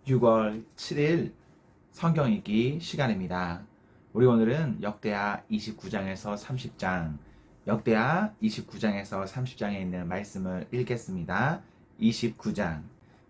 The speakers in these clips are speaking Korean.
6월 7일 성경 읽기 시간입니다. 우리 오늘은 역대하 29장에서 30장, 역대하 29장에서 30장에 있는 말씀을 읽겠습니다. 29장.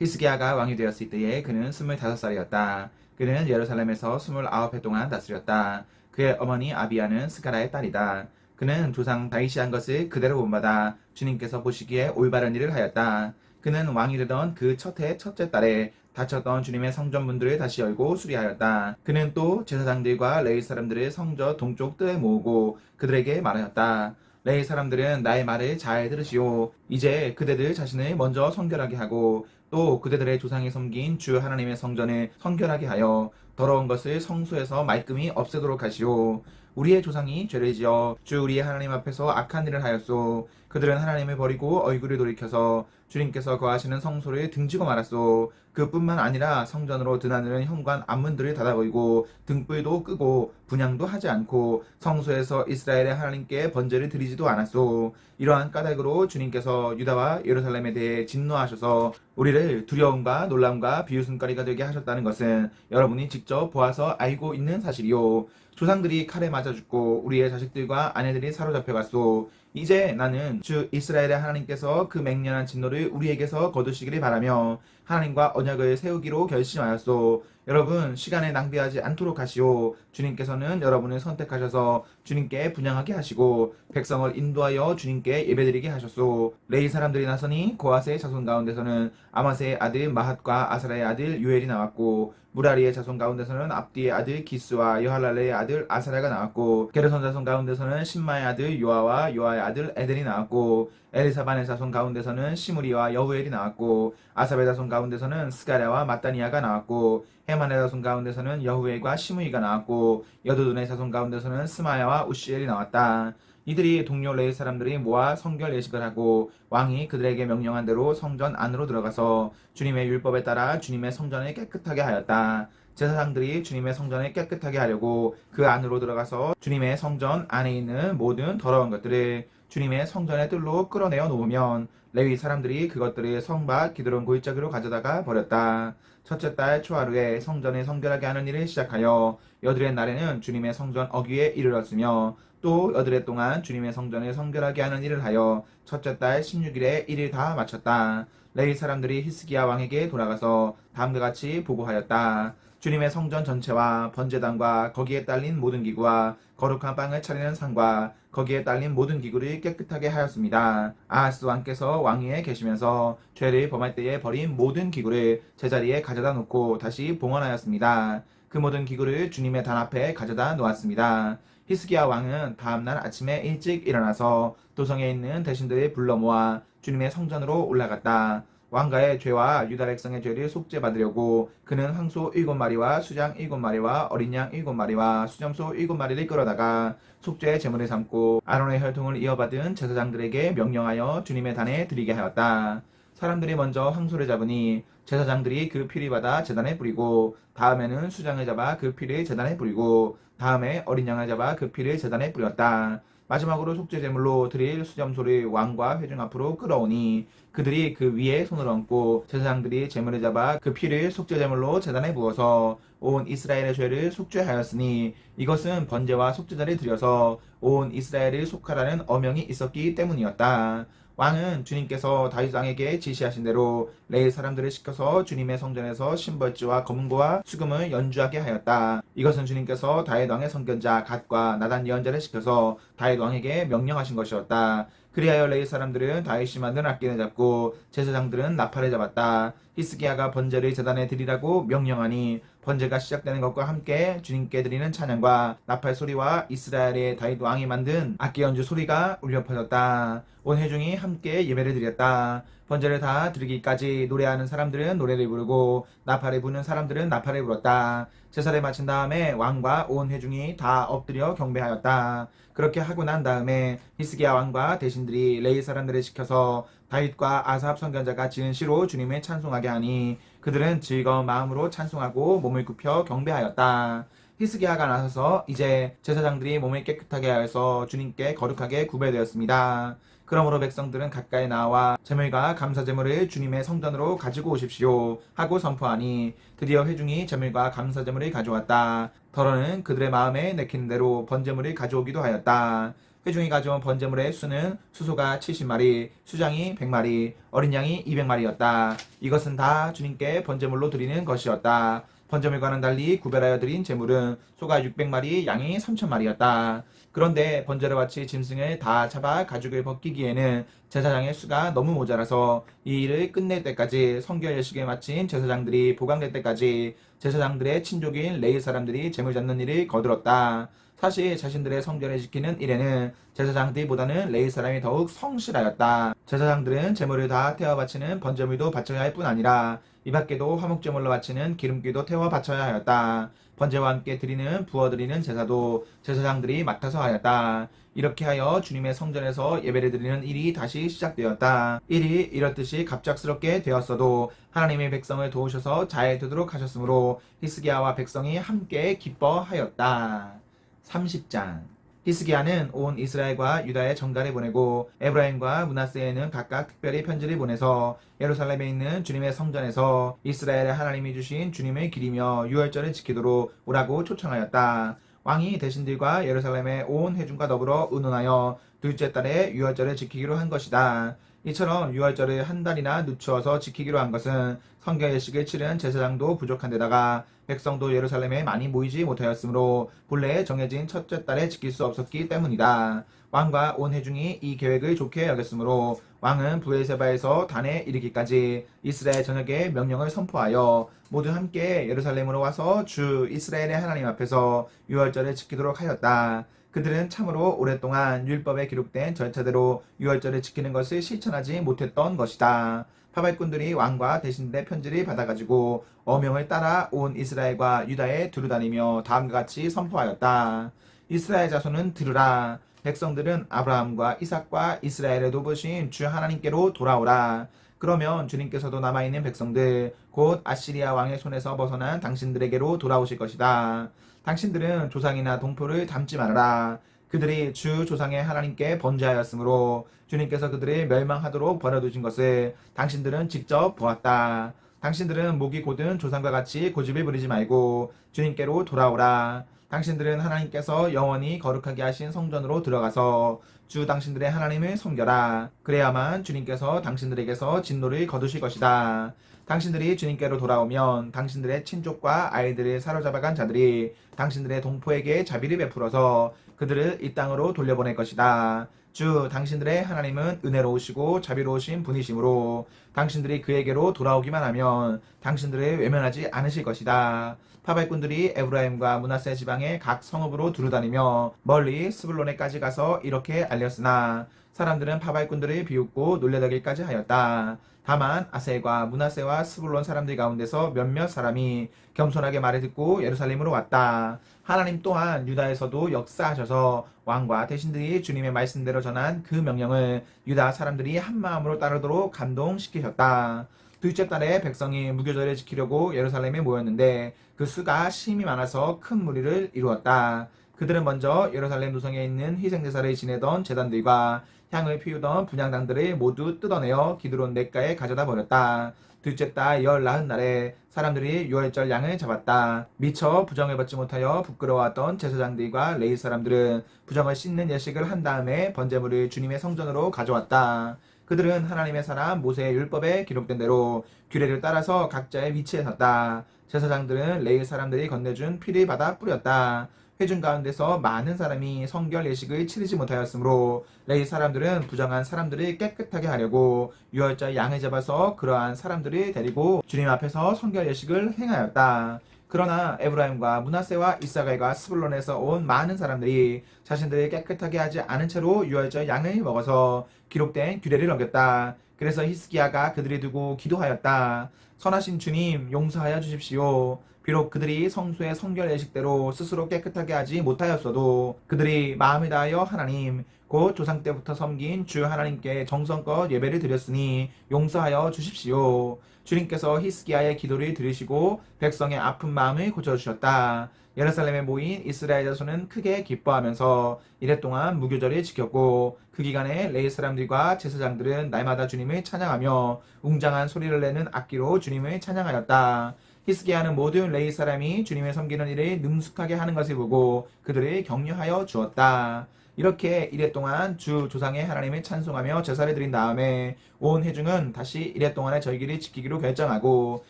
히스기야가 왕이 되었을 때에 그는 25살이었다. 그는 예루살렘에서 29해 동안 다스렸다. 그의 어머니 아비야는 스가라의 딸이다. 그는 조상 다윗이 한 것을 그대로 본받아 주님께서 보시기에 올바른 일을 하였다. 그는 왕이 되던 그 첫 해 첫째 달에 닫혔던 주님의 성전문들을 다시 열고 수리하였다. 그는 또 제사장들과 레위 사람들을 성전 동쪽 뜰에 모으고 그들에게 말하였다. 레위 사람들은 나의 말을 잘 들으시오. 이제 그대들 자신을 먼저 성결하게 하고 또 그대들의 조상이 섬긴 주 하나님의 성전을 성결하게 하여 더러운 것을 성소에서 말끔히 없애도록 하시오. 우리의 조상이 죄를 지어 주 우리의 하나님 앞에서 악한 일을 하였소. 그들은 하나님을 버리고 얼굴을 돌이켜서 주님께서 거하시는 성소를 등지고 말았소. 그뿐만 아니라 성전으로 드나드는 현관 앞문들을 닫아버리고 등불도 끄고 분향도 하지 않고 성소에서 이스라엘의 하나님께 번제를 드리지도 않았소. 이러한 까닭으로 주님께서 유다와 예루살렘에 대해 진노하셔서 우리를 두려움과 놀람과 비웃음거리가 되게 하셨다는 것은 여러분이 직접 보아서 알고 있는 사실이요. 조상들이 칼에 맞아 죽고 우리의 자식들과 아내들이 사로잡혀갔소. 이제 나는 주 이스라엘의 하나님께서 그 맹렬한 진노를 우리에게서 거두시기를 바라며 하나님과 언약을 세우기로 결심하였소. 여러분, 시간을 낭비하지 않도록 하시오. 주님께서는 여러분을 선택하셔서 주님께 분향하게 하시고 백성을 인도하여 주님께 예배드리게 하셨소. 레위 사람들이 나서니 고핫의 자손 가운데서는 아마세의 아들 마핫과 아사라의 아들 유엘이 나왔고 무라리의 자손 가운데서는 압디의 아들 기스와 여할랄레의 아들 아사랴가 나왔고 게르손 자손 가운데서는 신마의 아들 요아와 요아의 아들 에델이 나왔고 엘리사반의 자손 가운데서는 시므리와 여우엘이 나왔고 아삽의 자손 가운데서는 스가랴와 마따니아가 나왔고 헤만의 자손 가운데서는 여후엘과 시므이가 나왔고 여두둔의 자손 가운데서는 스마야와 우시엘이 나왔다. 이들이 동료 레위 사람들이 모아 성결 예식을 하고 왕이 그들에게 명령한 대로 성전 안으로 들어가서 주님의 율법에 따라 주님의 성전을 깨끗하게 하였다. 제사장들이 주님의 성전을 깨끗하게 하려고 그 안으로 들어가서 주님의 성전 안에 있는 모든 더러운 것들을 주님의 성전의 뜰로 끌어내어 놓으면 레위 사람들이 그것들을 성밖 기드론 골짜기로 가져다가 버렸다. 첫째 달 초하루에 성전을 성결하게 하는 일을 시작하여 여드렛 날에는 주님의 성전 어귀에 이르렀으며 또 여드렛 동안 주님의 성전을 성결하게 하는 일을 하여 첫째 달 16일에 일을 다 마쳤다. 레위 사람들이 히스기야 왕에게 돌아가서 다음과 같이 보고하였다. 주님의 성전 전체와 번제단과 거기에 딸린 모든 기구와 거룩한 빵을 차리는 상과 거기에 딸린 모든 기구를 깨끗하게 하였습니다. 아하스 왕께서 왕위에 계시면서 죄를 범할 때에 버린 모든 기구를 제자리에 가져다 놓고 다시 봉헌하였습니다. 그 모든 기구를 주님의 단 앞에 가져다 놓았습니다. 히스기야 왕은 다음날 아침에 일찍 일어나서 도성에 있는 대신들을 불러 모아 주님의 성전으로 올라갔다. 왕가의 죄와 유다 백성의 죄를 속죄받으려고 그는 황소 7마리와 수장 7마리와 어린 양 7마리와 수점소 7마리를 끌어다가 속죄의 제물을 삼고 아론의 혈통을 이어받은 제사장들에게 명령하여 주님의 단에 드리게 하였다. 사람들이 먼저 황소를 잡으니 제사장들이 그 피를 받아 제단에 뿌리고 다음에는 수장을 잡아 그 피를 제단에 뿌리고 다음에 어린 양을 잡아 그 피를 제단에 뿌렸다. 마지막으로 속죄제물로 드릴 수점소를 왕과 회중 앞으로 끌어오니 그들이 그 위에 손을 얹고 제사장들이 제물을 잡아 그 피를 속죄제물로 제단에 부어서 온 이스라엘의 죄를 속죄하였으니 이것은 번제와 속죄제를 드려서 온 이스라엘을 속하라는 어명이 있었기 때문이었다. 왕은 주님께서 다윗 왕에게 지시하신 대로 레위 사람들을 시켜서 주님의 성전에서 심벌주와 검은고와 수금을 연주하게 하였다. 이것은 주님께서 다윗 왕의 선견자 갓과 나단 예언자를 시켜서 다윗 왕에게 명령하신 것이었다. 그리하여 레위 사람들은 다윗이 만든 악기를 잡고 제사장들은 나팔을 잡았다. 히스기야가 번제를 제단에 드리라고 명령하니 번제가 시작되는 것과 함께 주님께 드리는 찬양과 나팔 소리와 이스라엘의 다윗 왕이 만든 악기 연주 소리가 울려 퍼졌다. 온 회중이 함께 예배를 드렸다. 번제를 다 드리기까지 노래하는 사람들은 노래를 부르고 나팔을 부는 사람들은 나팔을 불었다. 제사를 마친 다음에 왕과 온 회중이 다 엎드려 경배하였다. 그렇게 하고 난 다음에 히스기야 왕과 대신들이 레위 사람들을 시켜서 다윗과 아삽 선견자가 지은 시로 주님을 찬송하게 하니 그들은 즐거운 마음으로 찬송하고 몸을 굽혀 경배하였다. 히스기야가 나서서 이제 제사장들이 몸을 깨끗하게 하여서 주님께 거룩하게 구별되었습니다. 그러므로 백성들은 가까이 나와 제물과 감사 제물을 주님의 성전으로 가지고 오십시오 하고 선포하니 드디어 회중이 제물과 감사 제물을 가져왔다. 더러는 그들의 마음에 내키는 대로 번제물을 가져오기도 하였다. 회중이 가져온 번제물의 수는 수소가 70마리, 수장이 100마리, 어린 양이 200마리였다. 이것은 다 주님께 번제물로 드리는 것이었다. 번제물과는 달리 구별하여 드린 제물은 소가 600마리, 양이 3000마리였다. 그런데 번제를 바칠 짐승을 다 잡아 가죽을 벗기기에는 제사장의 수가 너무 모자라서 이 일을 끝낼 때까지 성결 예식을 마친 제사장들이 보강될 때까지 제사장들의 친족인 레위 사람들이 제물 잡는 일을 거들었다. 사실 자신들의 성전을 지키는 일에는 제사장들보다는 레위 사람이 더욱 성실하였다. 제사장들은 제물을 다 태워 바치는 번제물도 바쳐야 할 뿐 아니라 이 밖에도 화목제물로 바치는 기름기도 태워 바쳐야 하였다. 번제와 함께 드리는 부어드리는 제사도 제사장들이 맡아서 하였다. 이렇게 하여 주님의 성전에서 예배를 드리는 일이 다시 시작되었다. 일이 이렇듯이 갑작스럽게 되었어도 하나님의 백성을 도우셔서 잘 되도록 하셨으므로 히스기야와 백성이 함께 기뻐하였다. 30장. 히스기야는 온 이스라엘과 유다에 전가를 보내고 에브라임과 므낫세에는 각각 특별히 편지를 보내서 예루살렘에 있는 주님의 성전에서 이스라엘의 하나님이 주신 주님을 기리며 유월절을 지키도록 오라고 초청하였다. 왕이 대신들과 예루살렘의 온 회중과 더불어 의논하여 둘째 달에 유월절을 지키기로 한 것이다. 이처럼 유월절을 한 달이나 늦추어서 지키기로 한 것은 성경 예식을 치른 제사장도 부족한 데다가 백성도 예루살렘에 많이 모이지 못하였으므로 본래 정해진 첫째 달에 지킬 수 없었기 때문이다. 왕과 온 회중이 이 계획을 좋게 여겼으므로 왕은 브엘세바에서 단에 이르기까지 이스라엘 전역에 명령을 선포하여 모두 함께 예루살렘으로 와서 주 이스라엘의 하나님 앞에서 유월절을 지키도록 하였다. 그들은 참으로 오랫동안 율법에 기록된 절차대로 유월절을 지키는 것을 실천하지 못했던 것이다. 파발꾼들이 왕과 대신들의 편지를 받아가지고 어명을 따라 온 이스라엘과 유다에 두루다니며 다음과 같이 선포하였다. 이스라엘 자손은 들으라. 백성들은 아브라함과 이삭과 이스라엘의 도보신 주 하나님께로 돌아오라. 그러면 주님께서도 남아있는 백성들 곧 아시리아 왕의 손에서 벗어난 당신들에게로 돌아오실 것이다. 당신들은 조상이나 동포를 닮지 말아라. 그들이 주 조상의 하나님께 번제하였으므로 주님께서 그들을 멸망하도록 버려두신 것을 당신들은 직접 보았다. 당신들은 목이 곧은 조상과 같이 고집을 부리지 말고 주님께로 돌아오라. 당신들은 하나님께서 영원히 거룩하게 하신 성전으로 들어가서 주 당신들의 하나님을 섬겨라. 그래야만 주님께서 당신들에게서 진노를 거두실 것이다. 당신들이 주님께로 돌아오면 당신들의 친족과 아이들을 사로잡아간 자들이 당신들의 동포에게 자비를 베풀어서 그들을 이 땅으로 돌려보낼 것이다. 주 당신들의 하나님은 은혜로우시고 자비로우신 분이시므로 당신들이 그에게로 돌아오기만 하면 당신들을 외면하지 않으실 것이다. 파발꾼들이 에브라임과 므낫세 지방의 각 성읍으로 두루다니며 멀리 스불론에까지 가서 이렇게 알렸으나 사람들은 파발꾼들을 비웃고 놀려대기까지 하였다. 다만 아셀과 므낫세와 스불론 사람들 가운데서 몇몇 사람이 겸손하게 말을 듣고 예루살렘으로 왔다. 하나님 또한 유다에서도 역사하셔서 왕과 대신들이 주님의 말씀대로 전한 그 명령을 유다 사람들이 한마음으로 따르도록 감동시키셨다. 둘째 달에 백성이 무교절을 지키려고 예루살렘에 모였는데 그 수가 심히 많아서 큰 무리를 이루었다. 그들은 먼저 예루살렘 노성에 있는 희생제사를 지내던 제단들과 향을 피우던 분향당들을 모두 뜯어내어 기드론 냇가에 가져다 버렸다. 둘째 달 19날에 사람들이 유월절 양을 잡았다. 미처 부정을 받지 못하여 부끄러워했던 제사장들과 레위 사람들은 부정을 씻는 예식을 한 다음에 번제물을 주님의 성전으로 가져왔다. 그들은 하나님의 사람 모세의 율법에 기록된 대로 규례를 따라서 각자의 위치에 섰다. 제사장들은 레위 사람들이 건네준 피를 받아 뿌렸다. 회중 가운데서 많은 사람이 성결 예식을 치르지 못하였으므로 레위 사람들은 부정한 사람들을 깨끗하게 하려고 유월절 양을 잡아서 그러한 사람들을 데리고 주님 앞에서 성결 예식을 행하였다. 그러나 에브라임과 므낫세와 이사갈과 스불론에서 온 많은 사람들이 자신들을 깨끗하게 하지 않은 채로 유월절 양을 먹어서 기록된 규례를 어겼다. 그래서 히스기야가 그들을 두고 기도하였다. 선하신 주님 용서하여 주십시오. 비록 그들이 성수의 성결 예식대로 스스로 깨끗하게 하지 못하였어도 그들이 마음을 다하여 하나님 곧 조상 때부터 섬긴 주 하나님께 정성껏 예배를 드렸으니 용서하여 주십시오. 주님께서 히스기야의 기도를 들으시고 백성의 아픈 마음을 고쳐주셨다. 예루살렘에 모인 이스라엘 자손은 크게 기뻐하면서 이래 동안 무교절을 지켰고 그 기간에 레위 사람들과 제사장들은 날마다 주님을 찬양하며 웅장한 소리를 내는 악기로 주님을 찬양하였다. 히스기야는 모든 레위 사람이 주님을 섬기는 일을 능숙하게 하는 것을 보고 그들을 격려하여 주었다. 이렇게 이래 동안 주 조상의 하나님을 찬송하며 제사를 드린 다음에 온 회중은 다시 이래 동안의 절기를 지키기로 결정하고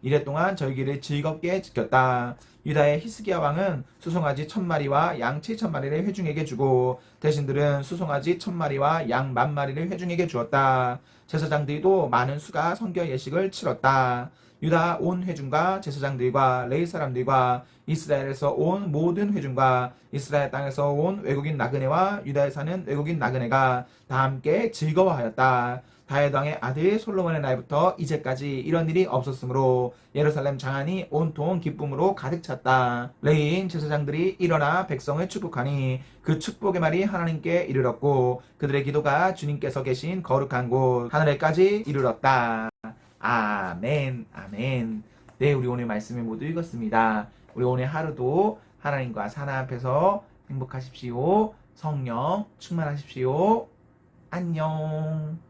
이래 동안 절기를 즐겁게 지켰다. 유다의 히스기야 왕은 수송아지 1000마리와 양 7000마리를 회중에게 주고 대신들은 수송아지 1000마리와 양 10,000마리를 회중에게 주었다. 제사장들도 많은 수가 성결 예식을 치렀다. 유다 온 회중과 제사장들과 레위 사람들과 이스라엘에서 온 모든 회중과 이스라엘 땅에서 온 외국인 나그네와 유다에 사는 외국인 나그네가 다 함께 즐거워하였다. 다윗 왕의 아들 솔로몬의 날부터 이제까지 이런 일이 없었으므로 예루살렘 장안이 온통 기쁨으로 가득 찼다. 레위인 제사장들이 일어나 백성을 축복하니 그 축복의 말이 하나님께 이르렀고 그들의 기도가 주님께서 계신 거룩한 곳 하늘에까지 이르렀다. 아멘, 아멘. 네, 우리 오늘 말씀을 모두 읽었습니다. 우리 오늘 하루도 하나님과 하나님 앞에서 행복하십시오. 성령 충만하십시오. 안녕.